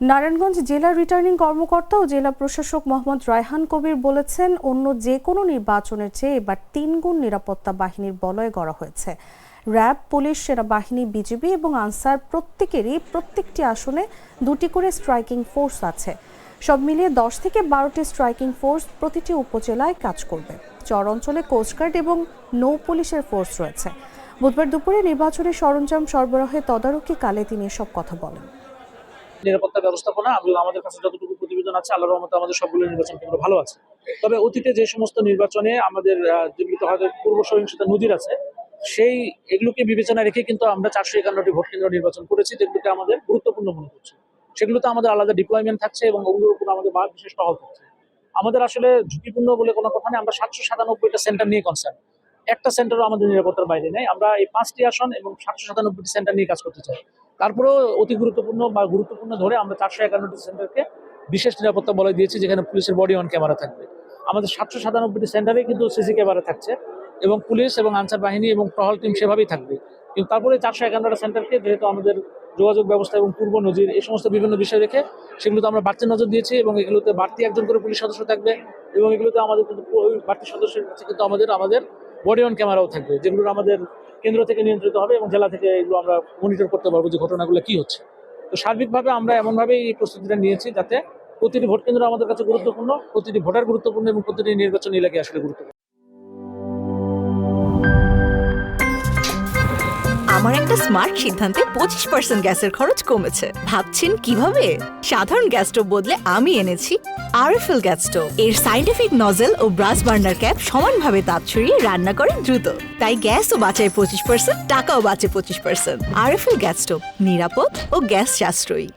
নারায়ণগঞ্জ জেলা রিটার্নিং কর্মকর্তা ও জেলা প্রশাসক মোহাম্মদ রায়হান কবির বলেছেন, অন্য যে কোনো নির্বাচনের চেয়ে এবার ৩ গুণ নিরাপত্তা বাহিনীর বলয় গড়া হয়েছে। র্যাব, পুলিশ, সেনাবাহিনী, বিজিবি এবং আনসার প্রত্যেকেরই প্রত্যেকটি আসনে 2টি করে স্ট্রাইকিং ফোর্স আছে। সব মিলিয়ে 10 থেকে 12টি স্ট্রাইকিং ফোর্স প্রতিটি উপজেলায় কাজ করবে। চর অঞ্চলে কোস্টগার্ড এবং নৌ পুলিশের ফোর্স রয়েছে। বুধবার দুপুরে নির্বাচনী সরঞ্জাম সরবরাহে তদারকিকালে তিনি এসব কথা বলেন। নিরাপত্তা ব্যবস্থাপনা আমাদের কাছে যতটুকু প্রতিবেদন আছে, আল্লাহর রহমতে আমাদের সবগুলো নির্বাচন কেন্দ্র ভালো আছে। তবে অতীতে যে সমস্ত নির্বাচনে আমাদের যেগুলিতে হয়তো পূর্ব সহিংসতা নজির আছে, এগুলোকে বিবেচনায় রেখে কিন্তু আমরা 451টি ভোট কেন্দ্র নির্বাচন করেছি, যেগুলোকে আমাদের গুরুত্বপূর্ণ মনে করছি। সেগুলোতে আমাদের আলাদা ডিপ্লয়মেন্ট থাকছে এবং ওগুলোর উপর আমাদের বিশেষ টহল থাকছে। আমাদের আসলে ঝুঁকিপূর্ণ বলে কোনো কথা নেই। আমরা 797টা সেন্টার নিয়ে কনসার্ন। একটা সেন্টারও আমাদের নিরাপত্তার বাইরে নেই। আমরা এই 5টি আসন এবং 797টি সেন্টার নিয়ে কাজ করতে চাই। তারপরেও অতি গুরুত্বপূর্ণ ধরে আমরা 451টি সেন্টারকে বিশেষ নিরাপত্তা বলয় দিয়েছি, যেখানে পুলিশের বডি অন ক্যামেরা থাকবে। আমাদের 797টি সেন্টারে কিন্তু সিসি ক্যামেরা থাকছে এবং পুলিশ এবং আনসার বাহিনী এবং টহল টিম সেভাবেই থাকবে। কিন্তু তারপরে 451টা সেন্টারকে যেহেতু আমাদের যোগাযোগ ব্যবস্থা এবং পূর্ব নজির এই সমস্ত বিভিন্ন বিষয় রেখে সেগুলোতে আমরা বাড়তি নজর দিয়েছি এবং এগুলোতে বাড়তি একজন করে পুলিশ সদস্য থাকবে এবং এগুলোতে আমাদের কিন্তু বাড়তি সদস্যের কাছে কিন্তু আমাদের বডি অন ক্যামেরাও থাকবে, যেগুলো আমাদের কেন্দ্র থেকে নিয়ন্ত্রিত হবে এবং জেলা থেকে এগুলো আমরা মনিটর করতে পারবো যে ঘটনাগুলো কি হচ্ছে। তো সার্বিকভাবে আমরা এমনভাবেই এই প্রস্তুতিটা নিয়েছি যাতে প্রতিটি ভোট কেন্দ্র আমাদের কাছে গুরুত্বপূর্ণ, প্রতিটি ভোটার গুরুত্বপূর্ণ এবং প্রতিটি নির্বাচনী এলাকায় আসলে গুরুত্বপূর্ণ। আমার একটা স্মার্ট সিদ্ধান্তে 25% গ্যাসের খরচ কমেছে। ভাবছেন কিভাবে? সাধারণ গ্যাস স্টোভ বদলে আমি এনেছি আরএফএল গ্যাস স্টোভ। এর সাইন্টিফিক নজেল ও ব্রাস বার্নার ক্যাপ সমানভাবে তাপ ছড়িয়ে রান্না করে দ্রুত। তাই গ্যাসও বাঁচায় 25%, টাকাও বাঁচে 25%। আরএফএল গ্যাস স্টোভ নিরাপদ ও গ্যাস সাশ্রয়ী।